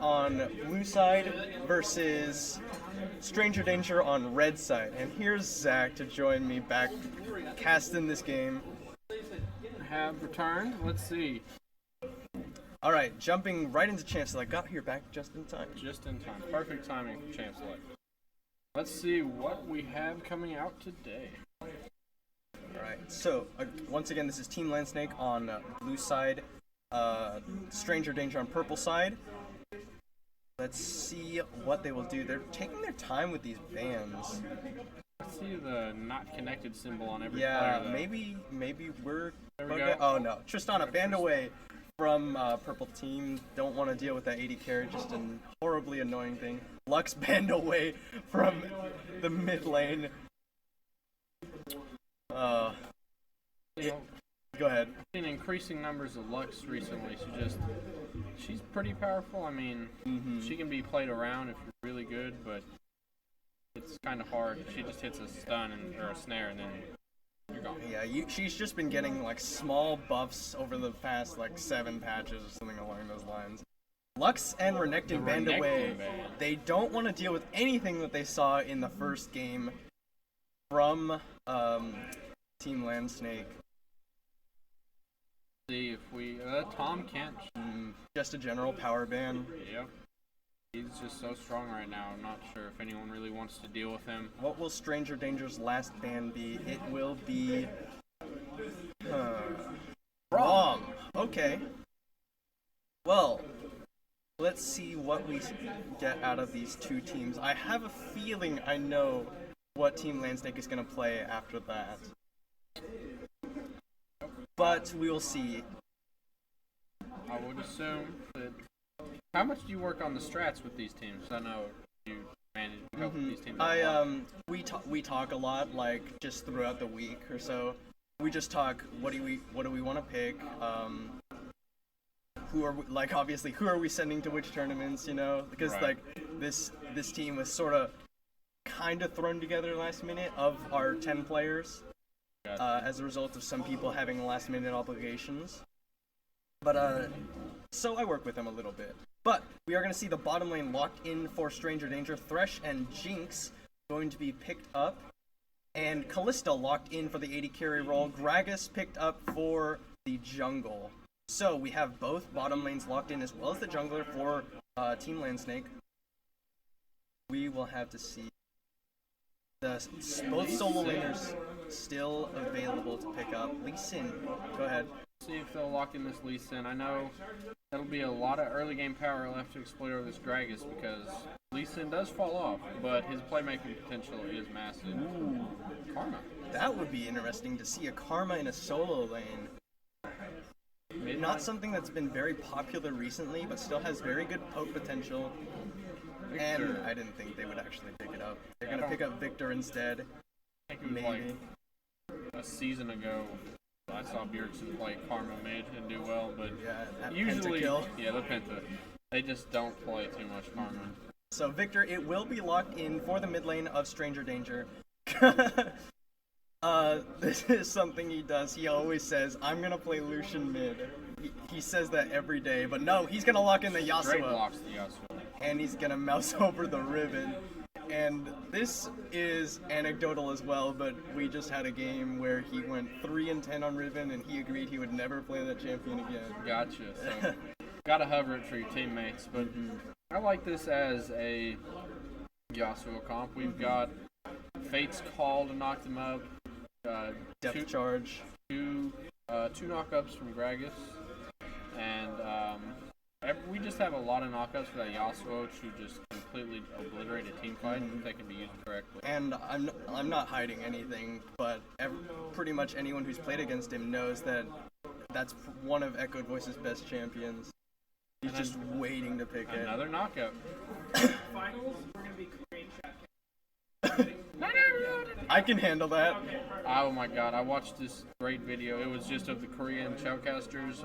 on blue side versus Stranger Danger on red side. And here's Zach to join me back casting this game. Have returned. Let's see. Alright, jumping right into Chancellor. I got here back just in time. Just in time. Perfect timing for Chancellor. Let's see what we have coming out today. Alright, so once again, this is Team Landsnake on blue side, Stranger Danger on purple side. Let's see what they will do. They're taking their time with these bans. I see the not connected symbol on every Yeah, player. maybe we're... There we go. Oh no, Tristana banned away from purple team. Don't want to deal with that 80 carry, just a horribly annoying thing. Lux banned away from the mid lane. Go ahead. I've seen increasing numbers of Lux recently. She's pretty powerful. I mean, she can be played around if you're really good, but it's kind of hard. She just hits a stun or a snare, and then you're gone. Yeah, she's just been getting like small buffs over the past like 7 patches or something along those lines. Lux and Renekton banned away. They don't want to deal with anything that they saw in the first game from Team Landsnake. See if we Tom can't. Just a general power ban. Yep. He's just so strong right now. I'm not sure if anyone really wants to deal with him. What will Stranger Danger's last ban be? It will be... Braum. Okay. Well, let's see what we get out of these two teams. I have a feeling I know what Team Landsnake is going to play after that. But we will see. I would assume that. How much do you work on the strats with these teams? I know you manage to help with these teams. We talk a lot, like just throughout the week or so. We just talk. What do we want to pick? Who are we, like obviously who are we sending to which tournaments? You know, because like this team was sort of kind of thrown together last minute of our 10 players. As a result of some people having last minute obligations. But so I work with them a little bit. But we are going to see the bottom lane locked in for Stranger Danger. Thresh and Jinx going to be picked up. And Callista locked in for the 80 carry role. Gragas picked up for the jungle. So we have both bottom lanes locked in as well as the jungler for Team Landsnake. We will have to see. Both solo laners still available to pick up. Lee Sin, go ahead. See if they'll lock in this Lee Sin. I know that'll be a lot of early game power left to exploit over this Gragas because Lee Sin does fall off, but his playmaking potential is massive. Ooh. Karma. That would be interesting to see a Karma in a solo lane. Not something that's been very popular recently, but still has very good poke potential. Victor. And I didn't think they would actually pick it up. They're going to pick up Victor instead. I think it was Maybe. like a season ago. I saw Bjergsen play Karma mid and do well, but Yeah, usually, pentakill. yeah, the Penta. They just don't play too much Karma. So Victor, it will be locked in for the mid lane of Stranger Danger. This is something he does. He always says, I'm going to play Lucian mid. He says that every day, but no, he's going to lock in the Straight Yasuo. blocks the Yasuo. And he's going to mouse over the Riven. And this is anecdotal as well, but we just had a game where he went 3-10 on Riven, and he agreed he would never play that champion again. Gotcha. So, gotta hover it for your teammates. But I like this as a Yasuo comp. We've got Fate's Call to knock them up. Depth charge. Two knockups from Gragas. And we just have a lot of knockouts for that Yasuo to just completely obliterate a team fight if they can be used correctly. And I'm not hiding anything, but pretty much anyone who's played against him knows that that's one of Echoed Voice's best champions. He's just waiting to pick it. Another knockout. Finals, we're going to be Korean chat. I can handle that. Oh my god, I watched this great video. It was just of the Korean shoutcasters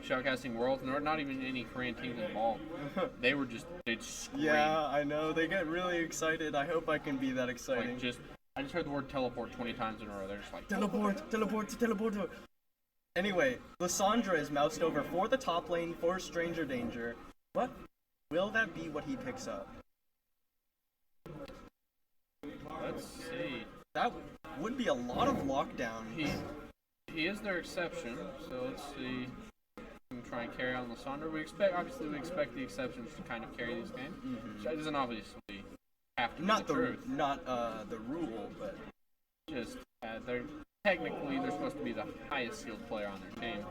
shoutcasting world, and there were not even any Korean teams involved. They'd scream. Yeah, I know. They get really excited. I hope I can be that exciting. Like I just heard the word teleport 20 times in a row. They're just like, Teleport, teleport, teleport. Anyway, Lissandra is moused over for the top lane for Stranger Danger. What that be what he picks up? Let's see. That would be a lot of lockdown. He is their exception, so let's see. We can try and carry on Lysandre. We expect the exceptions to kind of carry these games. Mm-hmm. Which doesn't obviously have to Not be the truth. not the rule, but Just they're supposed to be the highest skilled player on their team.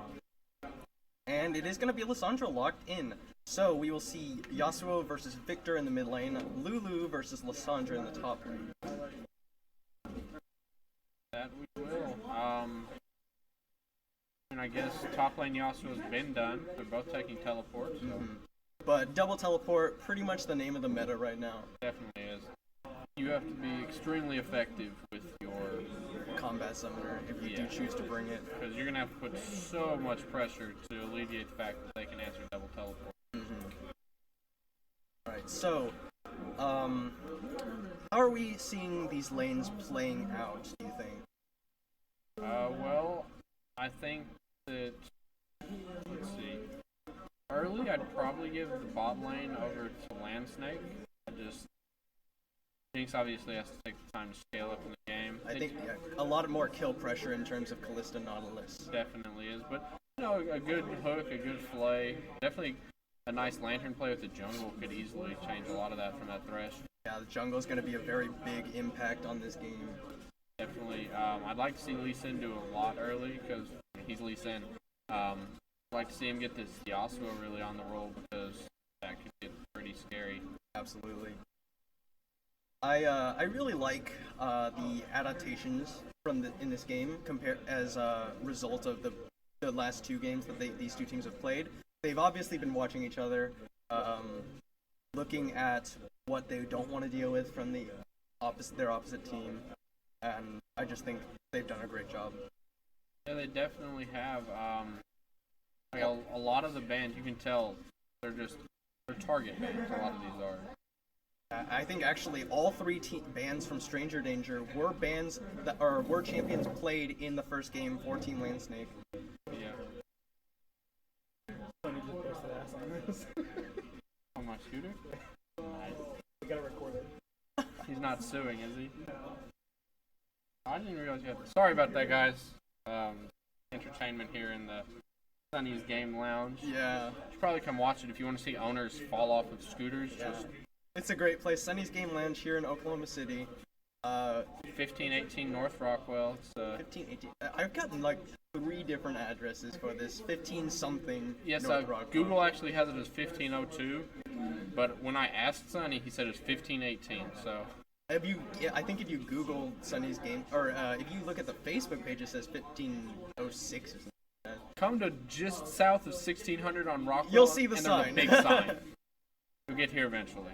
and it is going to be Lysandre locked in. So we will see Yasuo versus Victor in the mid lane, Lulu versus Lysandre in the top lane. That we will. And I guess top lane Yasuo's been done. They're both taking teleports. So But double teleport, pretty much the name of the meta right now. definitely is. You have to be extremely effective with your, Combat summoner, if you Yeah. do choose to bring it. because you're gonna have to put so much pressure to alleviate the fact that they can answer double teleport. Right, so, how are we seeing these lanes playing out, do you think? Well, I think that, let's see, early I'd probably give the bot lane over to Landsnake. Jinx obviously has to take the time to scale up in the game. I think a lot more kill pressure in terms of Kalista Nautilus. Definitely is, but a good hook, a good flay, definitely a nice lantern play with the jungle could easily change a lot of that from that Thresh. Yeah, the jungle is going to be a very big impact on this game. Definitely, I'd like to see Lee Sin do a lot early because he's Lee Sin. I'd like to see him get this Yasuo really on the roll because that could get pretty scary. Absolutely. I really like the adaptations in this game as a result of the last two games that these two teams have played. They've obviously been watching each other, looking at what they don't want to deal with from their opposite team, and I just think they've done a great job. Yeah, they definitely have. Like a lot of the bands, you can tell they're target bands. A lot of these are. I think actually all three bands from Stranger Danger were were champions played in the first game for Team Landsnake. Yeah. Funny just busted ass on this. On my scooter? Nice. We gotta record it. He's not suing, is he? I didn't realize you had. Sorry about that, guys. Entertainment here in the Sunny's Game Lounge. Yeah. You should probably come watch it if you want to see owners fall off of scooters. Yeah. Just It's a great place. Sunny's Game Lounge here in Oklahoma City. 1518 North Rockwell. It's 1518. I've gotten like 3 different addresses for this. 15 something. yes, North Rockwell. Google actually has it as 1502, but when I asked Sunny, he said it's 1518. So I think if you Google Sunny's Game, or if you look at the Facebook page, it says 1506 or something. come to just south of 1600 on Rockwell. You'll see the and sign. There's a big sign. You'll get here eventually.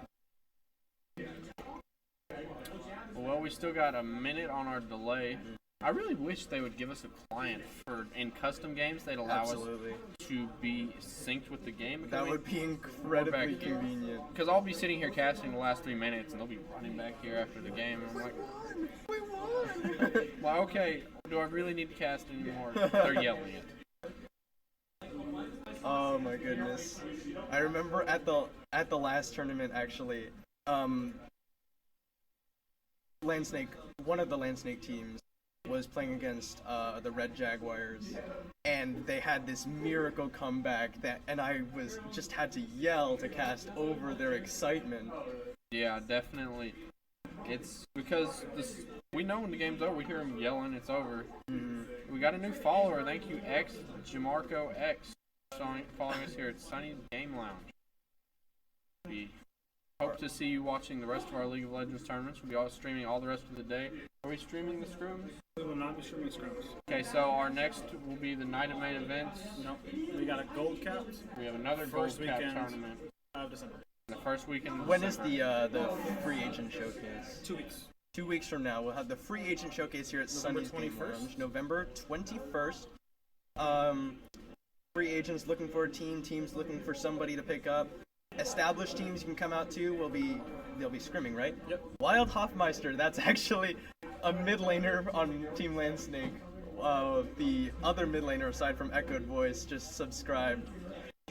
Well, we still got a minute on our delay. I really wish they would give us a client in custom games. They'd allow Absolutely. us to be synced with the game. That would be incredibly convenient. Because I'll be sitting here casting the last 3 minutes, and they'll be running back here after the game, and I'm like, We won! well, okay, do I really need to cast anymore? They're yelling it. Oh my goodness. I remember at the last tournament actually, Landsnake, one of the Landsnake teams was playing against the Red Jaguars, and they had this miracle comeback and I had to yell to cast over their excitement. Yeah, definitely. It's because we know when the game's over. We hear them yelling, it's over. We got a new follower. Thank you, X Jamarco X, following us here at Sunny's Game Lounge. We hope to see you watching the rest of our League of Legends tournaments. We'll be all streaming all the rest of the day. Are we streaming the scrims? We will not be streaming scrims. Okay, so our next will be the night of main events. Nope. We got a gold cap. We have another gold First cap weekend tournament. of December. The first weekend of When is December. the free agent showcase? 2 weeks. 2 weeks from now, we'll have the free agent showcase here at November Sunny's Game 21st. Lounge, November 21st. Free agents looking for a teams looking for somebody to pick up. Established teams you can come out to they'll be scrimming, right? Yep. Wild Hoffmeister, that's actually a mid laner on Team Landsnake. The other mid laner aside from Echoed Voice just subscribed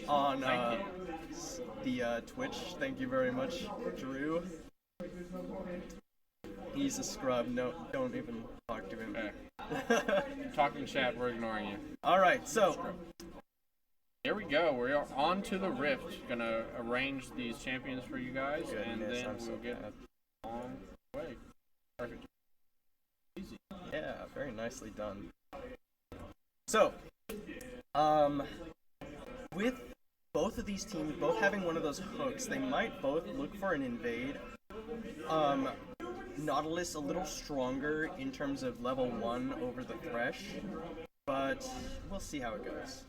on Thank the Twitch. Thank you very much, Drew. He's a scrub. No, don't even talk to him. Okay. Talking chat, we're ignoring you. All right, so Here we go. We're on to the Rift. Gonna arrange these champions for you guys, and then we'll get on the way. Perfect. Easy. yeah, very nicely done. So, with both of these teams both having one of those hooks, they might both look for an invade. Nautilus a little stronger in terms of level 1 over the Thresh, but we'll see how it goes.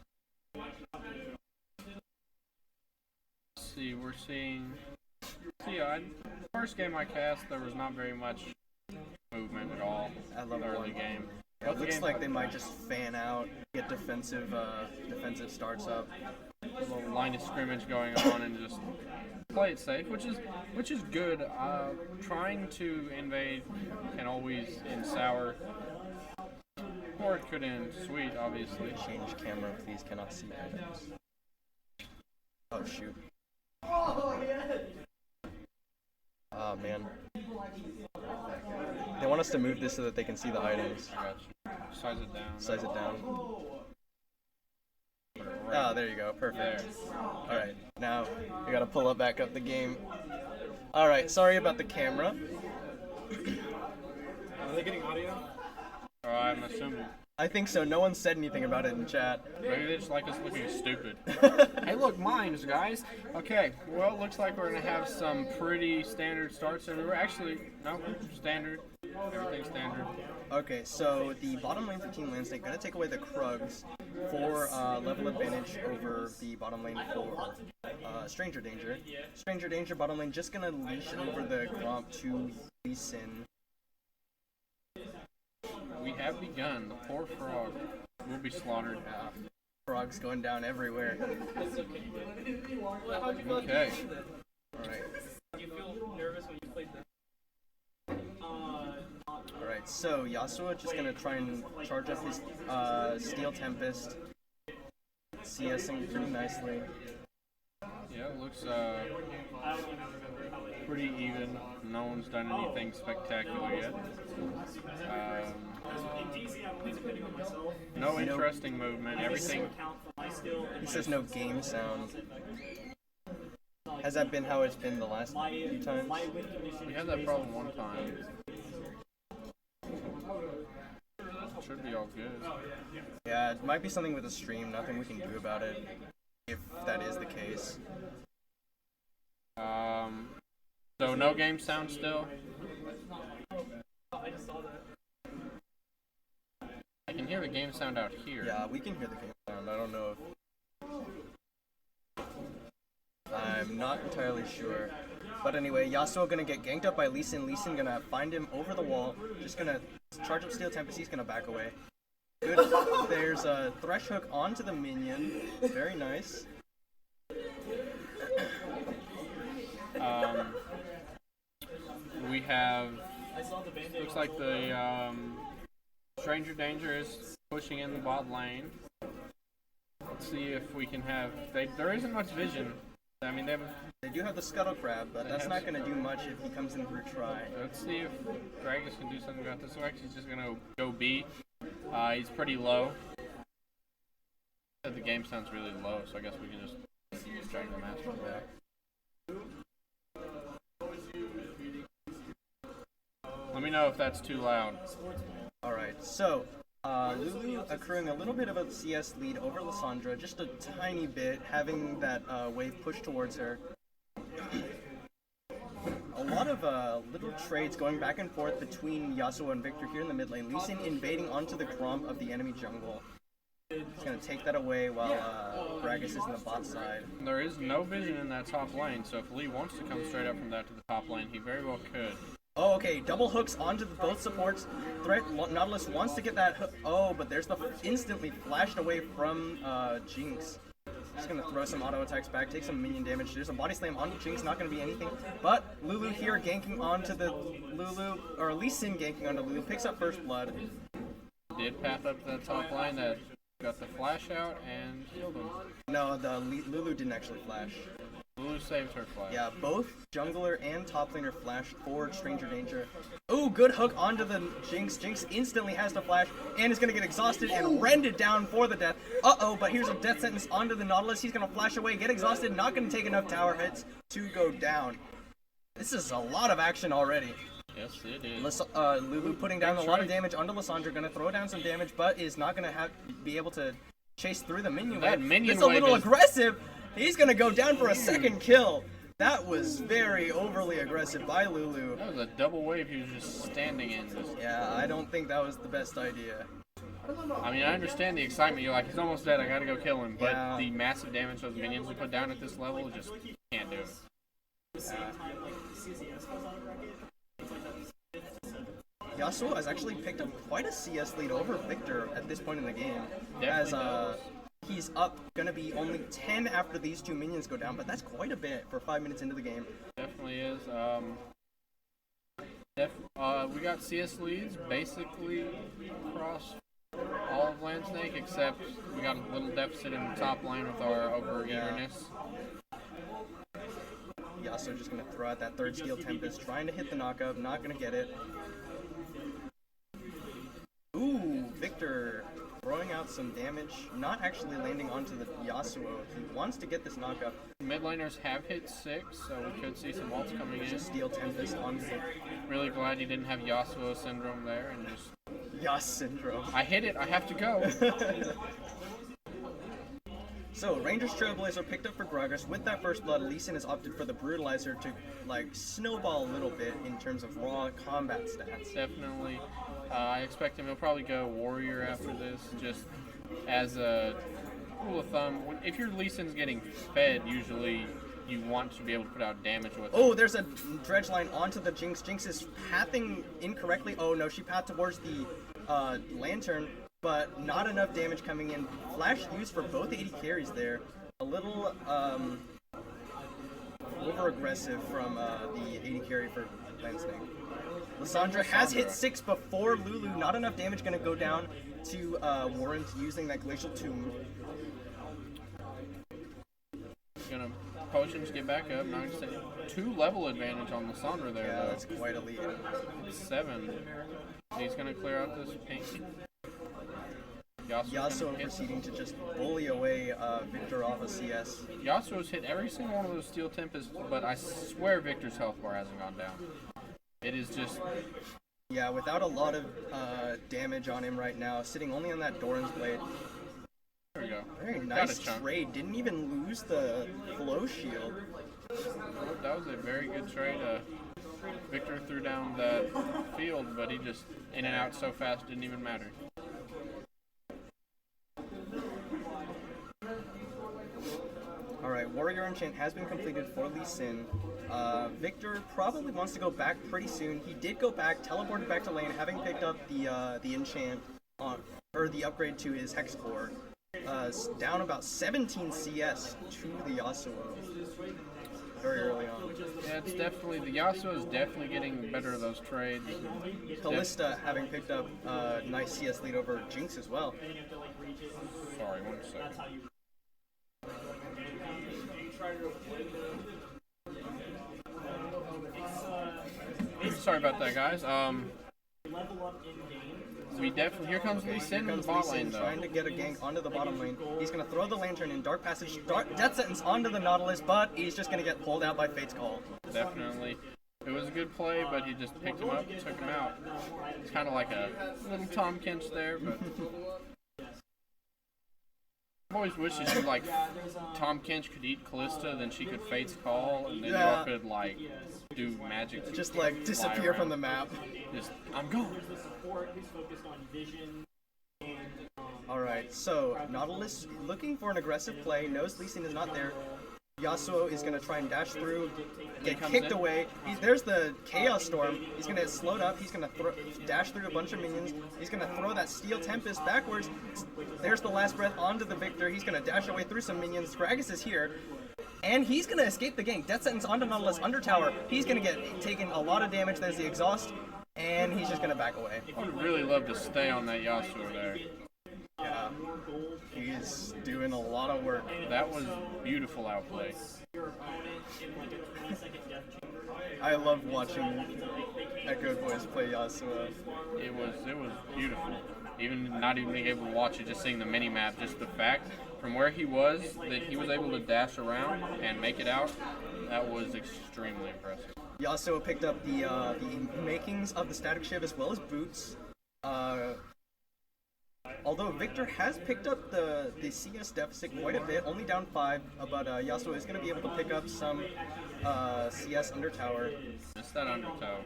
Let's see, we're seeing. See, first game I cast, there was not very much movement at all. At level the early 1. game. Yeah, it looks like they might just fan out, get defensive starts up. A little line of scrimmage going on and just play it safe, which is good. Trying to invade can always end sour, or it could end sweet, obviously. Change camera, please. Cannot see items. Oh shoot. Oh man. They want us to move this so that they can see the items. I got you. Size it down. Size it down. Put it right Oh, there you go. Perfect. there. Alright, now we gotta pull it back up the game. Alright, sorry about the camera. Are they getting audio? I'm assuming. I think so. No one said anything about it in chat. Maybe they just like us looking stupid. Hey, look, mines, guys. Okay, well, it looks like we're going to have some pretty standard starts everywhere. Actually, no, standard. Everything's standard. Okay, so the bottom lane for Team Landsnake gonna take away the Krugs for level advantage over the bottom lane for Stranger Danger. Stranger Danger bottom lane just gonna leash over the Gromp to Lee Sin. We have begun. The poor frog will be slaughtered. Frogs going down everywhere. Okay. Alright. Do you feel nervous when you played that? Alright, so Yasuo just gonna try and charge up his Steel Tempest. CSing pretty nicely. Yeah, it looks pretty even. No one's done anything spectacular yet. No interesting movement. Everything. He says no game sound. Has that been how it's been the last few times? We had that problem one time. Should be all good. Yeah, it might be something with the stream. Nothing we can do about it, if that is the case. So no game sound still. I can hear the game sound out here. Yeah, we can hear the game sound. I don't know if... I'm not entirely sure. But anyway, Yasuo gonna get ganked up by Lee Sin. Lee Sin gonna find him over the wall. Just gonna charge up Steel Tempest. He's gonna back away. Good. There's a Thresh Hook onto the minion. Very nice. We have. Looks like the Stranger Danger is pushing in the bot lane. Let's see if we can have. There isn't much vision. I mean, They do have the Scuttle Crab, but that's not gonna do much if he comes in through Try. Let's see if Gragas can do something about this. So actually, he's just gonna go B. He's pretty low. The game sounds really low, so I guess we can just drag the master back. Let me know if that's too loud. Alright, so Lulu accruing a little bit of a CS lead over Lissandra, just a tiny bit, having that wave push towards her. A lot of little trades going back and forth between Yasuo and Victor here in the mid lane. Lee Sin invading onto the Gromp of the enemy jungle. He's going to take that away while Gragas is in the bot side. There is no vision in that top lane, so if Lee wants to come straight up from that to the top lane, he very well could. Oh, okay, double hooks onto both supports. Nautilus wants to get that hook. Oh, but there's the instantly flashed away from Jinx. Just gonna throw some auto attacks back, take some minion damage. There's a body slam on Jinx, not gonna be anything. But Lulu here ganking onto the Lee Sin ganking onto Lulu, picks up first blood. Did path up to the top line that got the flash out and killed him. No, Lulu didn't actually flash. Lulu saved her flag. Yeah, both jungler and top laner flashed forward Stranger Danger. Ooh, good hook onto the Jinx. Jinx instantly has the flash and is going to get exhausted and rended down for the death. Uh-oh, but here's a death sentence onto the Nautilus. He's going to flash away, get exhausted, not going to take enough tower hits to go down. This is a lot of action already. Yes, it is. Lulu putting down a lot of damage onto Lissandra, going to throw down some damage, but is not going to be able to chase through the minion That wave. minion It's a wave little is- aggressive. He's going to go down for a second kill. That was very overly aggressive by Lulu. That was a double wave he was just standing in. Yeah, I don't think that was the best idea. I mean, I understand the excitement. You're like, he's almost dead. I gotta go kill him. But Yeah. the massive damage those minions will put down at this level, just can't do it. Yasuo has actually picked up quite a CS lead over Victor at this point in the game. As Definitely he's up, gonna be only 10 after these two minions go down, but that's quite a bit for 5 minutes into the game. Definitely is. We got CS leads basically across all of Landsnake, except we got a little deficit in the top lane with our over eagerness. Yasuo just gonna throw out that third Steel Tempest, trying to hit the knockup, not gonna get it. Ooh, Victor throwing out some damage, not actually landing onto the Yasuo. He wants to get this knockup. Mid laners have hit 6, so we could see some ults coming in. Just Steel Tempest onto the Really glad he didn't have Yasuo syndrome there and just. Yas syndrome. I hit it. I have to go. So, Rangers Trailblazer picked up for Gragas. With that first blood, Lee Sin has opted for the Brutalizer to, like, snowball a little bit in terms of raw combat stats. Definitely. I expect him. He'll probably go Warrior after this, just as a rule of thumb. If your Lee Sin's getting fed, usually you want to be able to put out damage with it. Oh, there's a dredge line onto the Jinx. Jinx is pathing incorrectly. Oh no, she pathed towards the Lantern, but not enough damage coming in. Flash used for both AD carries there. A little over aggressive from the AD carry for Landsnake. Lissandra has hit 6 before Lulu. Not enough damage going to go down to warrant using that Glacial Tomb. Gonna potions get back up. Not gonna say 2 level advantage on Lissandra there Yeah, though. that's quite a lead. 7. He's gonna clear out this pink. Yasuo proceeding to just bully away Victor off of CS. Yasuo's hit every single one of those Steel Tempests, but I swear Victor's health bar hasn't gone down. It is just. Yeah, without a lot of damage on him right now, sitting only on that Doran's Blade. There we go. Very Got nice a chunk. trade. Didn't even lose the flow shield. That was a very good trade. Victor threw down that field, but he just in and out so fast, didn't even matter. Alright, Warrior Enchant has been completed for Lee Sin. Victor probably wants to go back pretty soon. He did go back, teleported back to lane, having picked up the enchant, or the upgrade to his Hex Core. Down about 17 CS to the Yasuo. Very early on. Yeah, it's definitely the Yasuo is definitely getting better at those trades. Kalista having picked up a nice CS lead over Jinx as well. Sorry, 1 second. Sorry about that, guys. We definitely here comes Lee Sin in the bot lane though. Trying to get a gank onto the bottom lane. He's gonna throw the Lantern in, Dark Passage, Death Sentence onto the Nautilus, but he's just gonna get pulled out by Fate's Call. Definitely. It was a good play, but he just picked him up and took him out. It's kind of like a little Tom Kench there, but I've always wished that you like Tom Kench could eat Callista, then she could Fate's Call, and then y'all could like do magic. To Just like fly disappear from around. the map. Just I'm gone. Alright, so Nautilus looking for an aggressive play, knows Lee Sin is not there. Yasuo is going to try and dash through, get comes kicked in. away. There's the Chaos Storm. He's going to get slowed up. He's going to dash through a bunch of minions. He's going to throw that Steel Tempest backwards. There's the last breath onto the Victor. He's going to dash away through some minions. Gragas is here. And he's going to escape the gank. Death Sentence onto Nautilus under tower. He's going to get taken a lot of damage. There's the exhaust. And he's just going to back away. I would really love to stay on that Yasuo there. Yeah. He's doing a lot of work. That was beautiful outplay. your opponent in like a 20-second death chamber. I love watching Echo Boys play Yasuo. It was beautiful. Even not even being able to watch it, just seeing the mini map, just the fact from where he was that he was able to dash around and make it out. That was extremely impressive. Yasuo picked up the makings of the Static Shiv as well as boots. Although Victor has picked up the CS deficit quite a bit, only down 5, but Yasuo is going to be able to pick up some CS under tower. Missed that under tower.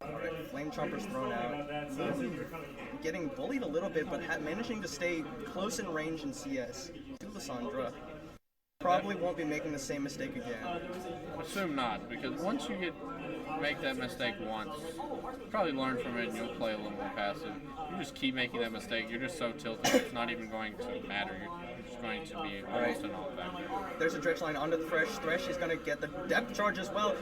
Alright, Flame Chomper's thrown out. Getting bullied a little bit, but managing to stay close in range in CS to Lissandra. Probably won't be making the same mistake again. Assume not, because once you make that mistake once, you probably learn from it and you'll play a little more passive. You just keep making that mistake, you're just so tilted, it's not even going to matter. You're just going to be almost an all factor. There's a Dredge line onto the Thresh. Thresh is going to get the depth charge as well.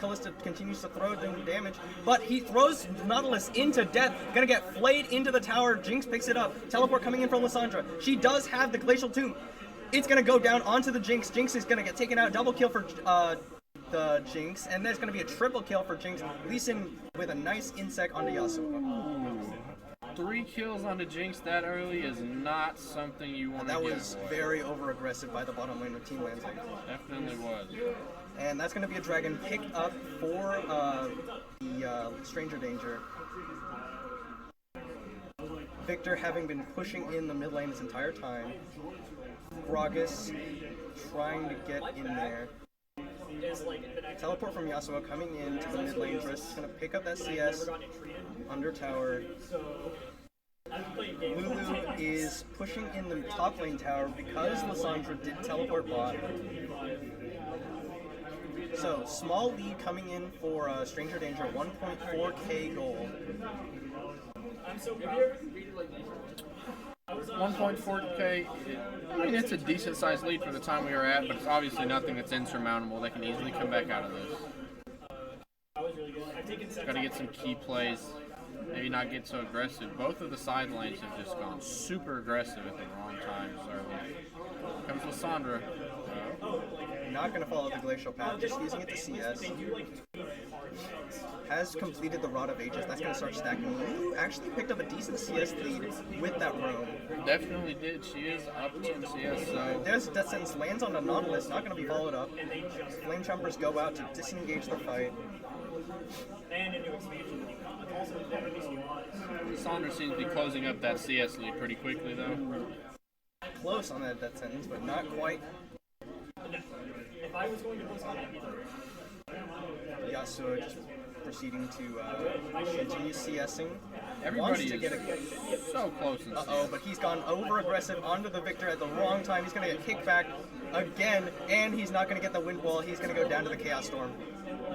Kalista continues to throw them damage, but he throws Nautilus into death. Going to get flayed into the tower. Jinx picks it up. Teleport coming in from Lissandra. She does have the Glacial Tomb. It's going to go down onto the Jinx. Jinx is going to get taken out. Double kill for the Jinx, and there's going to be a triple kill for Jinx. Lee Sin with a nice insect onto Yasuo. 3 kills on the Jinx that early is not something you want to That give was away. very over-aggressive by the bottom lane of Team Lansing. Definitely was. And that's going to be a dragon picked up for the Stranger Danger. Victor having been pushing in the mid lane this entire time. Gragas trying to get in there. Teleport from Yasuo coming into the mid lane. Triss is going to pick up that CS under tower. Lulu is pushing in the top lane tower because Lissandra did teleport bot. So, small lead coming in for Stranger Danger, 1.4k gold. 1.4k, I mean, it's a decent sized lead for the time we were at, but it's obviously nothing that's insurmountable. They can easily come back out of this. Got to get some key plays, maybe not get so aggressive. Both of the side lanes have just gone super aggressive at the wrong times. Comes Lissandra. Not going to follow the Glacial Path, just using it to CS. Has completed the Rod of Ages. That's going to start stacking. Lulu actually picked up a decent CS lead with that roam. Definitely did. She is up in CS, so... There's Death Sentence, lands on the Nautilus, not going to be followed up. Flame Chompers go out to disengage the fight. Saunders seems to be closing up that CS lead pretty quickly, though. Close on that Death Sentence, but not quite. Yasuo just proceeding to continue CSing. Everybody to is get so close in CS. Uh-oh, but he's gone over-aggressive onto the Victor at the wrong time. He's going to get kicked back again, and he's not going to get the wind wall. He's going to go down to the Chaos Storm.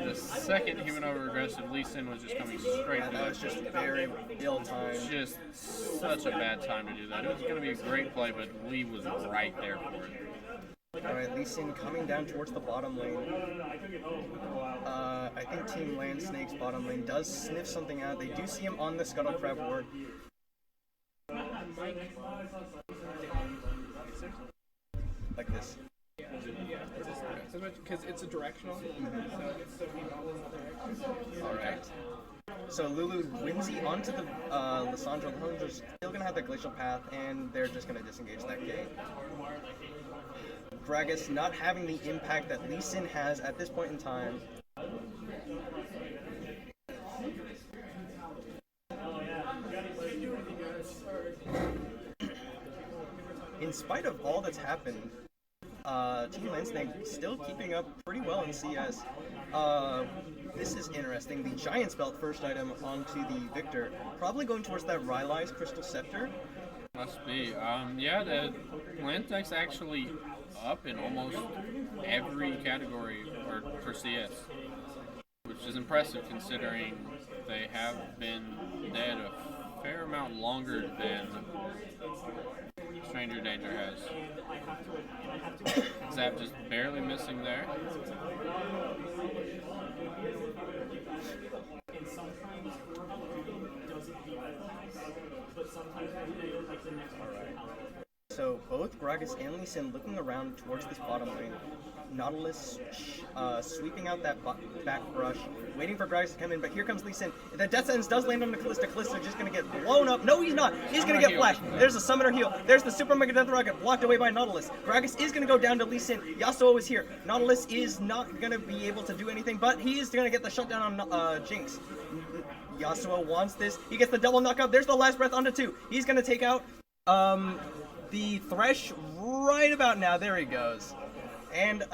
The second he went over-aggressive, Lee Sin was just coming straight And that was just very ill-timed. Just such a bad time to do that. It was going to be a great play, but Lee was right there for it. Alright, Lee Sin coming down towards the bottom lane. I think Team Land Snake's bottom lane does sniff something out. They do see him on the Scuttle Crab ward. Like this. Because it's a directional. Alright. So Lulu Whimsy onto the Lissandra. Lissandra's still going to have the Glacial Path, and they're just going to disengage that gate. Gragas not having the impact that Lee Sin has at this point in time. In spite of all that's happened, Team Landsnake still keeping up pretty well in CS. This is interesting. The Giant's Belt first item onto the Victor. Probably going towards that Rylai's Crystal Scepter. Must be. Yeah, the Landsnake's actually up in almost every category for CS, which is impressive considering they have been dead a fair amount longer than Stranger Danger has. Zap just barely missing there. So So both Gragas and Lee Sin looking around towards this bottom lane. Nautilus sweeping out that back brush, waiting for Gragas to come in, but here comes Lee Sin. The Death Sentence does land on the Kalista. Kalista just going to get blown up. No, he's not. He's going to get flashed. There's a Summoner Heal. There's the Super Mega Death Rocket blocked away by Nautilus. Gragas is going to go down to Lee Sin. Yasuo is here. Nautilus is not going to be able to do anything, but he is going to get the shutdown on Jinx. Yasuo wants this. He gets the double knockup. There's the last breath onto 2. He's going to take out the Thresh right about now. There he goes. And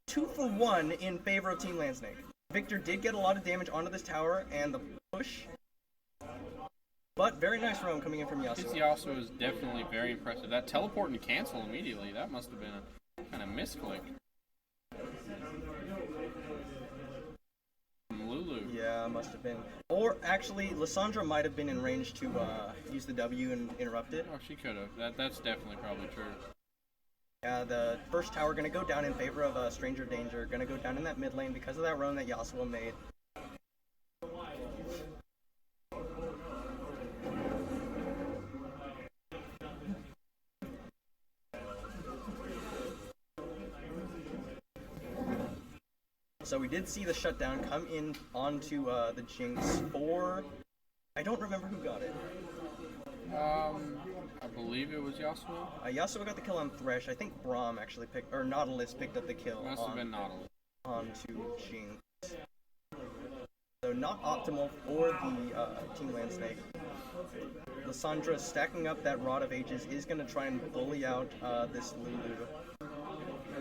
2 for 1 in favor of Team Landsnake. Victor did get a lot of damage onto this tower and the push. But very nice roam coming in from Yasuo. His Yasuo is definitely very impressive. That teleport and cancel immediately, that must have been a kind of misclick. Lulu. Yeah, must have been. Or actually, Lissandra might have been in range to use the W and interrupt it. Oh, she could have. That's definitely probably true. The first tower going to go down in favor of Stranger Danger. Going to go down in that mid lane because of that roam that Yasuo made. So we did see the shutdown come in onto the Jinx for... I don't remember who got it. I believe it was Yasuo. Yasuo got the kill on Thresh. I think Braum actually picked, or Nautilus picked up the kill. Must have been Nautilus. Onto Jinx. So not optimal for the Team Landsnake. Lissandra stacking up that Rod of Ages is going to try and bully out this Lulu.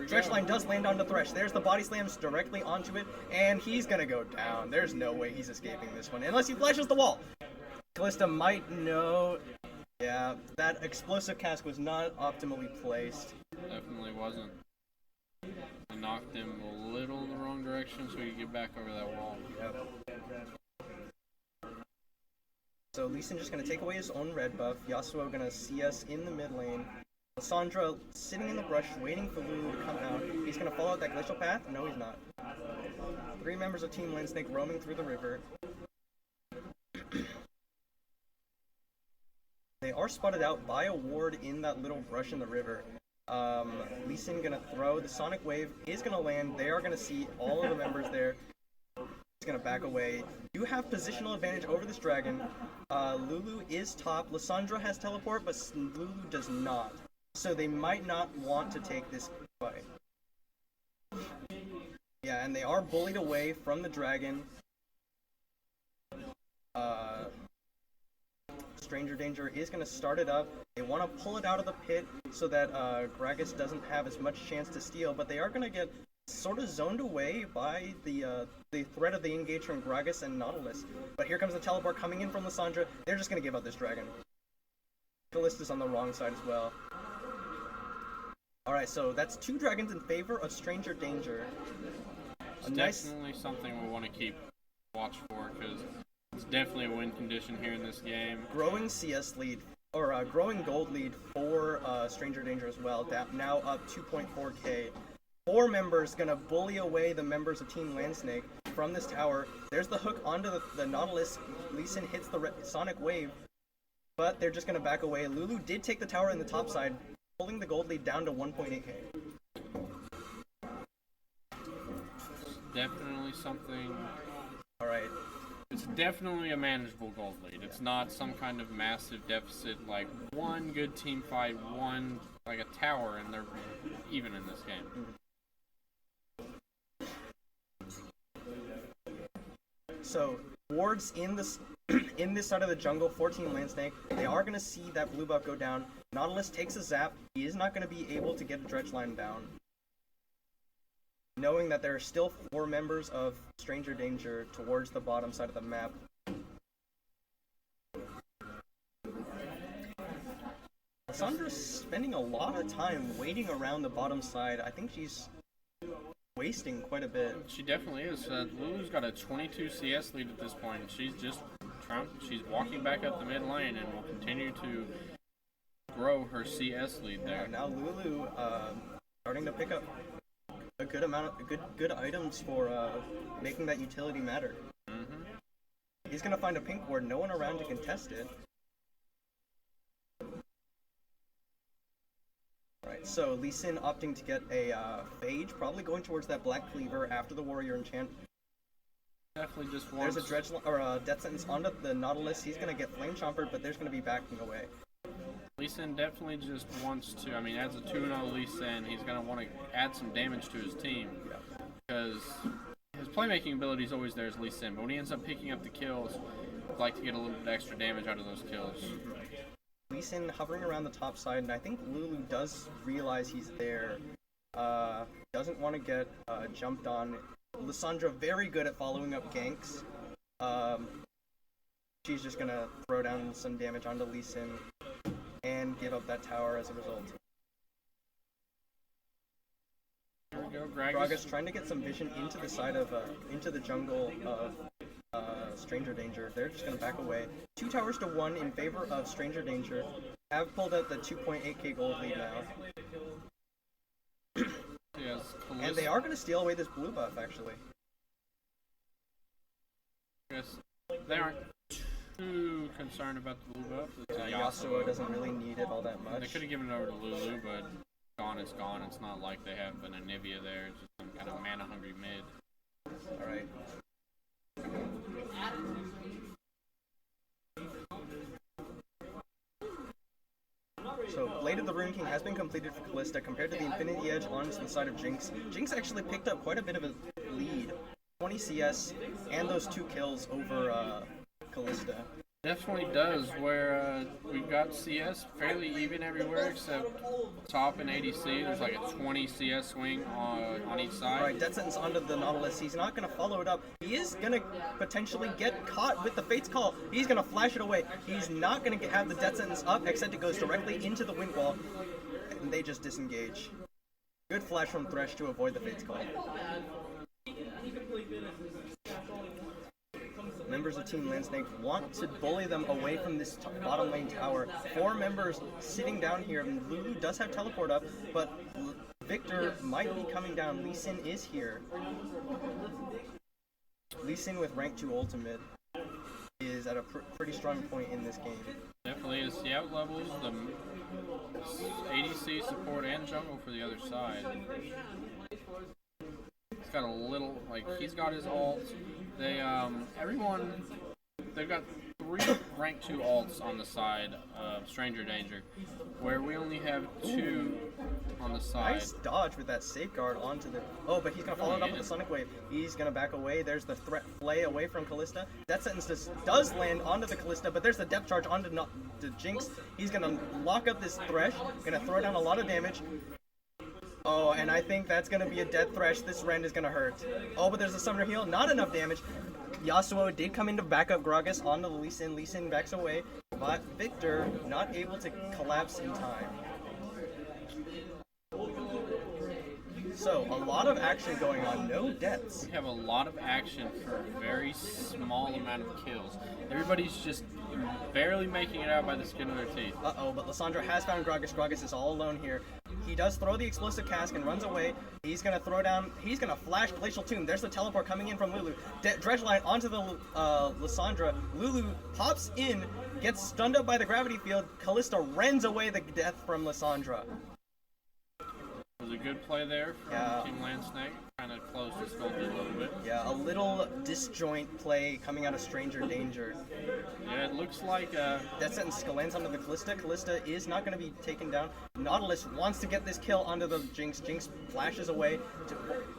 Thresh line does land onto Thresh. There's the body slams directly onto it, and he's going to go down. There's no way he's escaping this one, unless he flashes the wall. Kalista might know. Yeah, that explosive cask was not optimally placed. Definitely wasn't. I knocked him a little in the wrong direction so he could get back over that wall. Yep. So Lee Sin just going to take away his own red buff. Yasuo going to see us in the mid lane. Lissandra sitting in the brush waiting for Lulu to come out. He's going to follow that glacial path? No, he's not. 3 members of Team Landsnake roaming through the river. They are spotted out by a ward in that little brush in the river. Lee Sin gonna throw. The Sonic Wave is gonna land. They are gonna see all of the members there. He's gonna back away. You have positional advantage over this dragon. Lulu is top. Lissandra has teleport, but Lulu does not. So they might not want to take this fight. Yeah, and they are bullied away from the dragon. Stranger Danger is going to start it up. They want to pull it out of the pit so that Gragas doesn't have as much chance to steal, but they are going to get sort of zoned away by the threat of the engage from Gragas and Nautilus. But here comes the teleport coming in from Lissandra. They're just going to give up this dragon. Kalista's on the wrong side as well. Alright, so that's 2 dragons in favor of Stranger Danger. It's definitely something we want to keep watch for, because it's definitely a win condition here in this game. Growing CS lead, or growing gold lead for Stranger Danger as well. Now up 2.4k. 4 members gonna bully away the members of Team Landsnake from this tower. There's the hook onto the Nautilus. Lee Sin hits the Sonic Wave, but they're just gonna back away. Lulu did take the tower in the top side, pulling the gold lead down to 1.8k. Definitely something. Alright. It's definitely a manageable gold lead. It's not some kind of massive deficit, like one good team fight, one like a tower, and they're even in this game. So wards in this in this side of the jungle for Team Landsnake, they are going to see that blue buff go down. Nautilus takes a zap. He is not going to be able to get the dredge line down. Knowing that there are still 4 members of Stranger Danger towards the bottom side of the map. Lissandra's spending a lot of time waiting around the bottom side. I think she's wasting quite a bit. She definitely is. Lulu's got a 22 CS lead at this point. She's just she's walking back up the mid lane and will continue to grow her CS lead there. Yeah, now Lulu starting to pick up a good amount of good items for making that utility matter. He's gonna find a pink ward, no one around to contest it. So Lee Sin opting to get a Phage, probably going towards that Black Cleaver after the Warrior Enchant. Definitely just wants... There's a Dredge or a Death Sentence onto the Nautilus. He's gonna get Flame Chomper, but there's gonna be backing away. Lee Sin definitely just wants to, I mean, as a 2-0 Lee Sin, he's going to want to add some damage to his team. Because his playmaking ability is always there as Lee Sin, but when he ends up picking up the kills, he'd like to get a little bit extra damage out of those kills. Lee Sin hovering around the top side, and I think Lulu does realize he's there. Doesn't want to get jumped on. Lissandra very good at following up ganks. She's just going to throw down some damage onto Lee Sin and give up that tower as a result. Here we go, Gragas trying to get some vision into the side of, into the jungle of Stranger Danger. They're just going to back away. 2 towers to 1 in favor of Stranger Danger. Have pulled out the 2.8k gold lead now. Yes, and they are going to steal away this blue buff, actually. Yes, they aren't too concerned about the blue buff. Yasuo doesn't really need it all that much. They could have given it over to Lulu, but gone is gone. It's not like they have an Anivia there. It's just some kind of mana-hungry mid. Alright. So, Blade of the Rune King has been completed for Kalista compared to the Infinity Edge onto the side of Jinx. Jinx actually picked up quite a bit of a lead. 20 CS and those 2 kills over Kalista. Definitely does, where we've got CS fairly even everywhere except top and ADC. There's like a 20 CS swing on each side. Alright, Death Sentence onto the Nautilus. He's not going to follow it up. He is going to potentially get caught with the Fate's Call. He's going to flash it away. He's not going to have the Death Sentence up, except it goes directly into the wind wall. And they just disengage. Good flash from Thresh to avoid the Fate's Call. Members of Team Landsnake want to bully them away from this bottom lane tower. 4 members sitting down here. Lulu does have teleport up, but Victor might be coming down. Lee Sin is here. Lee Sin with rank 2 ultimate is at a pretty strong point in this game. Definitely is. The out levels, the ADC support and jungle for the other side. He's got a little, like, he's got his ult. They, everyone, they've got 3 rank 2 ults on the side of Stranger Danger, where we only have 2 on the side. Nice dodge with that safeguard onto the... Oh, but he's going to follow it up with the Sonic Wave. He's going to back away. There's the threat play away from Kalista. That sentence does land onto the Kalista, but there's the depth charge onto the Jinx. He's going to lock up this Thresh, going to throw down a lot of damage. Oh, and I think that's going to be a dead Thresh. This Rend is going to hurt. Oh, but there's a Summoner Heal. Not enough damage. Yasuo did come in to back up Gragas onto the Lee Sin. Lee Sin backs away, but Victor not able to collapse in time. So, a lot of action going on. No deaths. We have a lot of action for a very small amount of kills. Everybody's just barely making it out by the skin of their teeth. Uh-oh, but Lissandra has found Gragas. Gragas is all alone here. He does throw the Explosive Cask and runs away. He's going to throw down... He's going to flash Glacial Tomb. There's the teleport coming in from Lulu. Dredge line onto the Lissandra. Lulu pops in, gets stunned up by the gravity field. Kalista rends away the death from Lissandra. It was a good play there from Team Landsnake. Kind of closed his goal a little bit. Yeah, a little disjoint play coming out of Stranger Danger. Yeah, it looks like... Death Sentence lands onto the Kalista. Kalista is not going to be taken down. Nautilus wants to get this kill onto the Jinx. Jinx flashes away.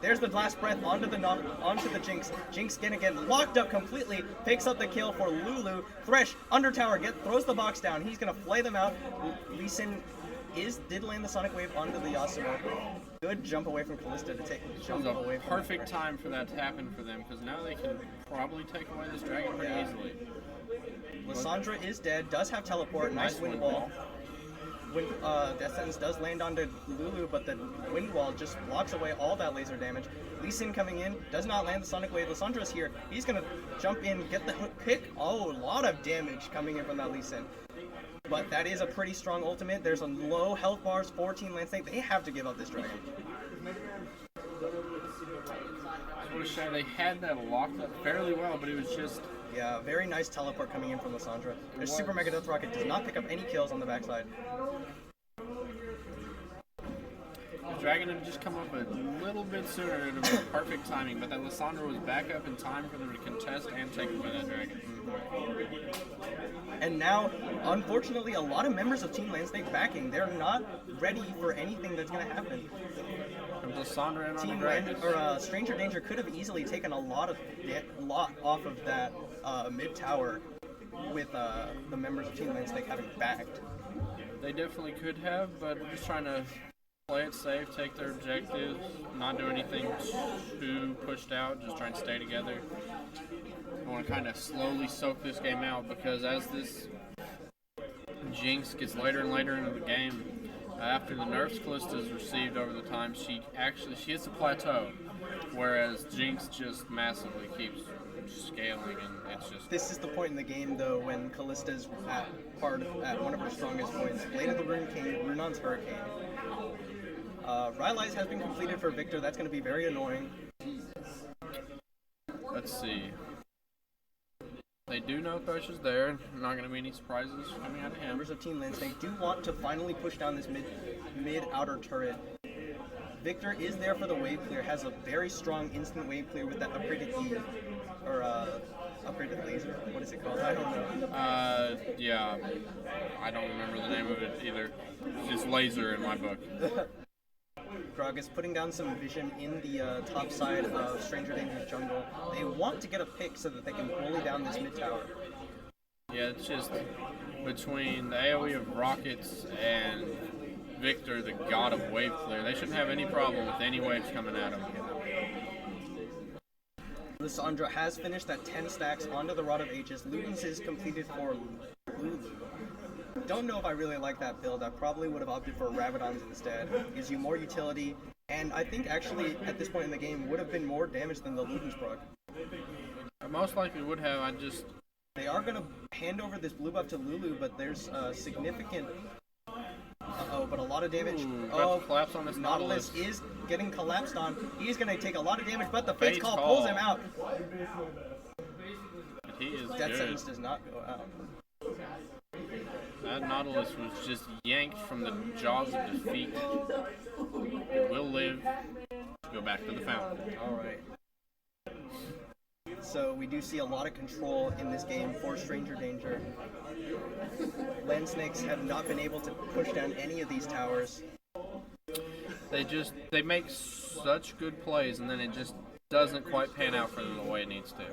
There's the Last Breath onto the Jinx. Jinx gonna get locked up completely. Picks up the kill for Lulu. Thresh, under tower, throws the box down. He's going to flay them out. Lee Sin did land the Sonic Wave onto the Yasuo. Good jump away from Kalista to jump away from perfect time for that to happen for them, because now they can probably take away this dragon pretty easily. Lissandra is dead, does have teleport, nice wind wall. Death Sentence does land onto Lulu, but the wind wall just blocks away all that laser damage. Lee Sin coming in, does not land the Sonic Wave. Lissandra's here. He's gonna jump in, get the pick. Oh, a lot of damage coming in from that Lee Sin. But that is a pretty strong ultimate. There's a low health bars for Team Landsnake. They have to give up this dragon. I would say they had that locked up fairly well, but it was just... Yeah, very nice teleport coming in from Lissandra. Their Super Mega Death Rocket does not pick up any kills on the backside. Dragon had just come up a little bit sooner. It would have been perfect timing, but that Lissandra was back up in time for them to contest and take away that Dragon. And now, unfortunately, a lot of members of Team Landsnake backing. They're not ready for anything that's going to happen. Comes Lissandra in on the Team Dragon. Stranger Danger could have easily taken a lot off of that mid tower with the members of Team Landsnake having backed. They definitely could have, but just trying to play it safe, take their objectives, not do anything too pushed out, just trying to stay together. I want to kind of slowly soak this game out because as this Jinx gets later and later into the game, after the nerfs Kalista has received over the time, she hits a plateau, whereas Jinx just massively keeps scaling, and it's just... This is the point in the game, though, when Kalista's at one of her strongest points. Blade of the Rune King, Runon's Hurricane. Rylai's has been completed for Victor. That's going to be very annoying. Let's see. They do know Thresh is there. Not going to be any surprises coming out of him. Members of Team Landsnake do want to finally push down this mid outer turret. Victor is there for the wave clear, has a very strong instant wave clear with that upgraded E, or upgraded laser. What is it called? I don't know. Yeah. I don't remember the name of it either. It's laser in my book. Gragas putting down some vision in the top side of Stranger Danger's jungle. They want to get a pick so that they can bully down this mid tower. Yeah, it's just between the AoE of Rockets and Victor, the god of wave clear, they shouldn't have any problem with any waves coming at them. Lissandra has finished that 10 stacks onto the Rod of Aegis. Luden's is completed for Lulu. Don't know if I really like that build. I probably would have opted for Rabadon's instead. Gives you more utility, and I think actually at this point in the game would have been more damage than the Luden's proc. I most likely would have. They are going to hand over this blue buff to Lulu, but there's significant... but a lot of damage. Collapse on this Nautilus is getting collapsed on. He's going to take a lot of damage, but the Fate's Call pulls him out. He is Death good. Sentence does not go out. That Nautilus was just yanked from the jaws of defeat. It will live to go back to the fountain. Alright. So we do see a lot of control in this game for Stranger Danger. Land Snakes have not been able to push down any of these towers. They make such good plays, and then it just doesn't quite pan out for them the way it needs to.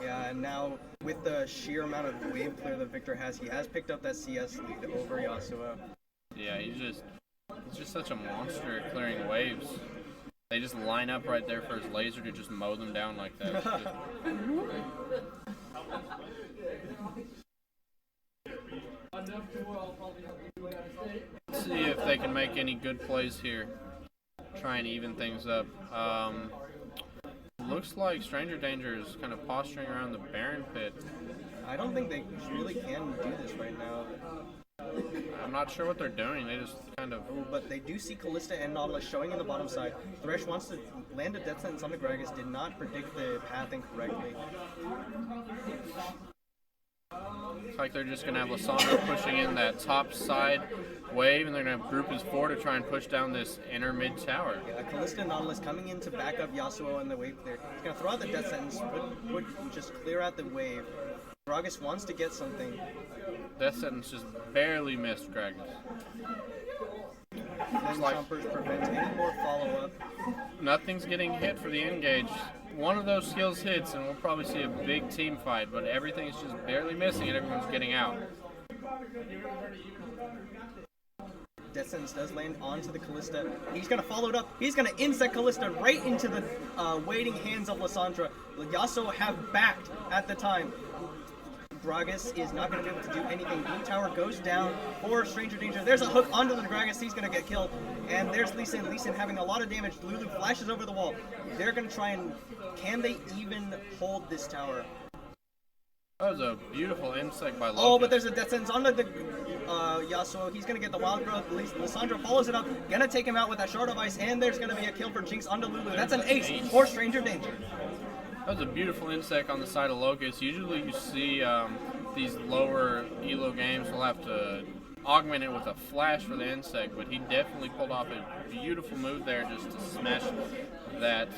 Yeah, and now with the sheer amount of wave clear that Victor has, he has picked up that CS lead over Yasuo. Yeah, he's just such a monster at clearing waves. They just line up right there for his laser to just mow them down like that. Let's see if they can make any good plays here. Try and even things up. Looks like Stranger Danger is kind of posturing around the Baron pit. I don't think they really can do this right now. I'm not sure what they're doing. They just kind of... But they do see Kalista and Nautilus showing in the bottom side. Thresh wants to land a Death Sentence on the Gragas, did not predict the path incorrectly. Looks like they're just going to have Lissandra pushing in that top side wave, and they're going to have Group as 4 to try and push down this inner mid tower. Yeah, Kalista and Nautilus coming in to back up Yasuo in the wave clear. He's going to throw out the Death Sentence, just clear out the wave. Gragas wants to get something. Death Sentence just barely missed Gragas. Flame Chompers prevent any more follow-up. Nothing's getting hit for the engage. One of those skills hits, and we'll probably see a big team fight, but everything's just barely missing, and everyone's getting out. Death Sentence does land onto the Kalista. He's going to follow it up. He's going to insect Kalista right into the waiting hands of Lissandra. Yasuo have backed at the time. Gragas is not going to be able to do anything. Blue tower goes down for Stranger Danger. There's a hook onto the Gragas. He's going to get killed. And there's Lee Sin. Lee Sin having a lot of damage. Lulu flashes over the wall. They're going to try and... Can they even hold this tower? That was a beautiful insect by Locust. Oh, but there's a Death Sentence onto the Yasuo. He's going to get the Wild Growth. Lissandra follows it up. Going to take him out with that Shard of Ice. And there's going to be a kill for Jinx onto Lulu. That's an ace for Stranger Danger. That was a beautiful insect on the side of Locust. Usually you see these lower elo games will have to augment it with a flash for the insect, but he definitely pulled off a beautiful move there just to smash that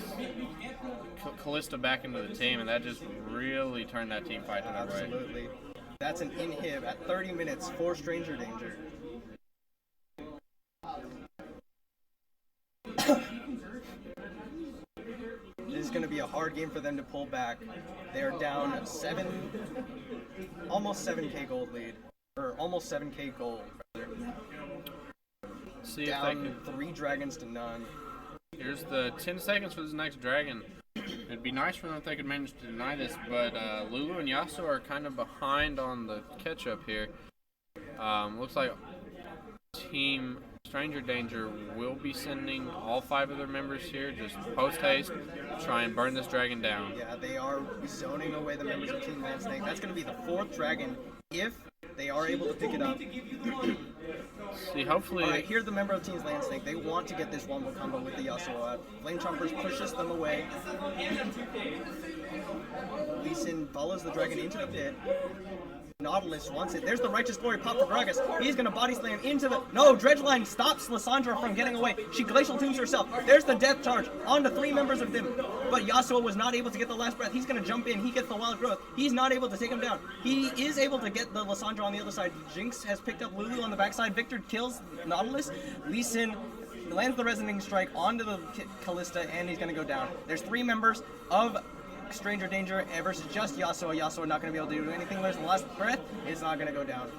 Kalista back into the team, and that just really turned that team fight to their way. Absolutely. That's an inhib at 30 minutes for Stranger Danger. This is going to be a hard game for them to pull back. They're down almost 7k gold lead, or almost 7k gold. Rather. See Down if they can. 3 dragons to none. Here's the 10 seconds for this next dragon. It'd be nice for them if they could manage to deny this, but Lulu and Yasuo are kind of behind on the catch-up here. Looks like Team Stranger Danger will be sending all 5 of their members here, just post-haste, try and burn this dragon down. Yeah, they are zoning away the members of Team Land Snake. That's going to be the 4th dragon if they are able to pick it up. See, hopefully... Alright, here's the member of Team Land Snake. They want to get this wombo combo with the Yasuo out. Flame Chompers pushes them away. Lee Sin follows the dragon into the pit. Nautilus wants it. There's the Righteous Glory pop for Gragas. He's going to body slam into the... No, Dredgeline stops Lissandra from getting away. She Glacial Tombs herself. There's the death charge onto 3 members of them. But Yasuo was not able to get the last breath. He's going to jump in. He gets the Wild Growth. He's not able to take him down. He is able to get the Lissandra on the other side. Jinx has picked up Lulu on the backside. Victor kills Nautilus. Lee Sin lands the Resonating Strike onto the Kalista, and he's going to go down. There's 3 members of Stranger Danger versus just Yasuo. Yasuo not going to be able to do anything. There's the last breath. It's not going to go down.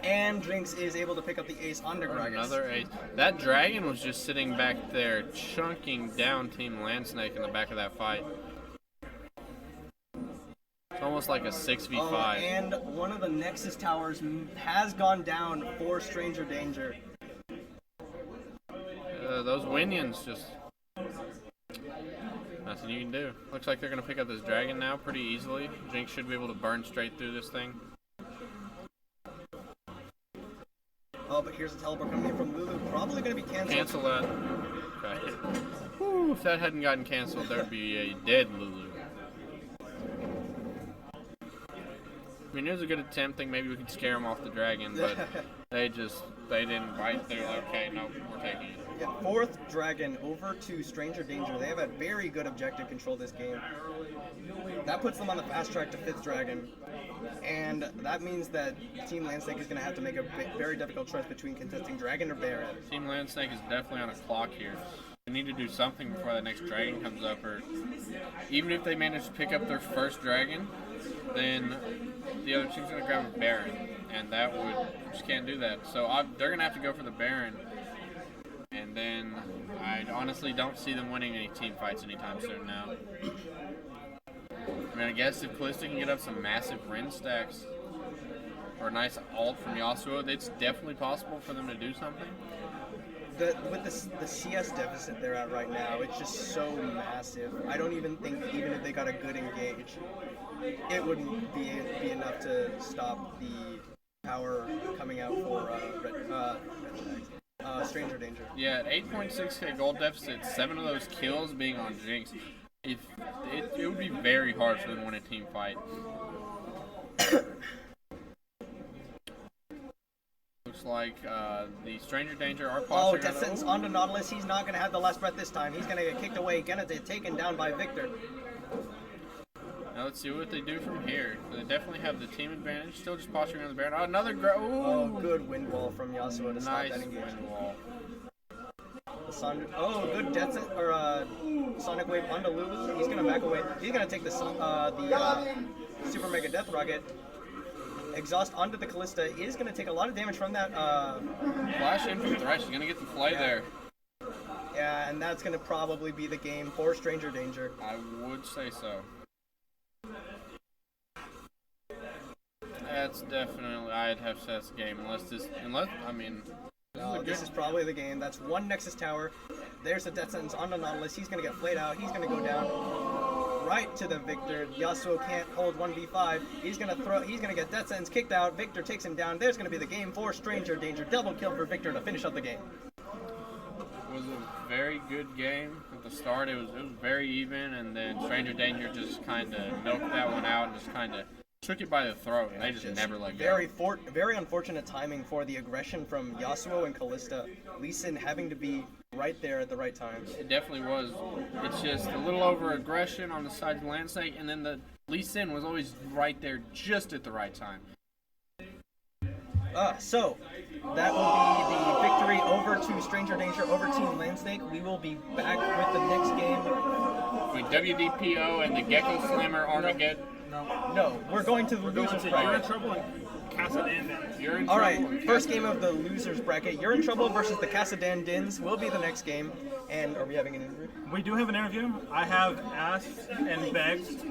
And Jinx is able to pick up the ace onto Gragas. Another ace. That dragon was just sitting back there, chunking down Team Land Snake in the back of that fight. It's almost like a 6v5. And one of the Nexus towers has gone down for Stranger Danger. Those Winions just... nothing you can do. Looks like they're going to pick up this dragon now pretty easily. Jinx should be able to burn straight through this thing. Oh, but here's a teleport coming in from Lulu. Probably going to be canceled. Cancel that. Okay. Whew, if that hadn't gotten canceled, there'd be a dead Lulu. I mean, it was a good attempt. Think maybe we could scare them off the dragon, but they didn't bite. They're like, okay, no, we're taking it. Yeah, 4th dragon over to Stranger Danger. They have had very good objective control this game. That puts them on the fast track to 5th dragon. And that means that Team Land Snake is going to have to make a very difficult choice between contesting dragon or Baron. Team Land Snake is definitely on a clock here. They need to do something before the next dragon comes up, or even if they manage to pick up their first dragon, then the other team's going to grab a Baron, and that would just can't do that. So they're going to have to go for the Baron, and then I honestly don't see them winning any team fights anytime soon now. I mean, I guess if Kalista can get up some massive Ren stacks or a nice ult from Yasuo, it's definitely possible for them to do something. With the CS deficit they're at right now, it's just so massive. I don't even think, even if they got a good engage, it wouldn't be enough to stop the power coming out for Stranger Danger. Yeah, at 8.6k gold deficit, 7 of those kills being on Jinx. It would be very hard for them to win a team fight. Looks like the Stranger Danger are posturing. Oh, death sentence onto Nautilus. He's not going to have the last breath this time. He's going to get kicked away. Going to get taken down by Victor. Now let's see what they do from here. They definitely have the team advantage. Still just posturing on the Baron. Oh, another Oh, good wind wall from Yasuo to stop that engagement. Wind wall. Oh, good death or Sonic Wave onto Lulu. He's gonna back away. He's gonna take the Super Mega Death Rocket. Exhaust onto the Kalista is gonna take a lot of damage from that. Flash in from Thresh. He's gonna get the play there. Yeah, and that's gonna probably be the game for Stranger Danger. I would say so. That's definitely. I'd have to say that's the game unless I mean. This is probably the game. That's one Nexus Tower. There's the death sentence onto Nautilus. He's going to get flayed out. He's going to go down right to the Victor. Yasuo can't hold 1v5. He's going to get death sentence kicked out. Victor takes him down. There's going to be the game for Stranger Danger. Double kill for Victor to finish up the game. It was a very good game. At the start, it was very even, and then Stranger Danger just kind of milked that one out and just kind of took it by the throat, and they just never let go. Very unfortunate timing for the aggression from Yasuo and Callista. Lee Sin having to be right there at the right time. It definitely was. It's just a little over aggression on the side of the Land Snake, and then the Lee Sin was always right there just at the right time. So that will be the victory over to Stranger Danger over Team Landsnake. We will be back with the next game. With WDPO and the Gecko Slammer Armageddon. No, we're going to the losers You're in bracket. trouble and Cassidan then. You're in All trouble. right, first game of the losers bracket. You're in Trouble versus the Cassidan Dins will be the next game. And are we having an interview? We do have an interview. I have asked and begged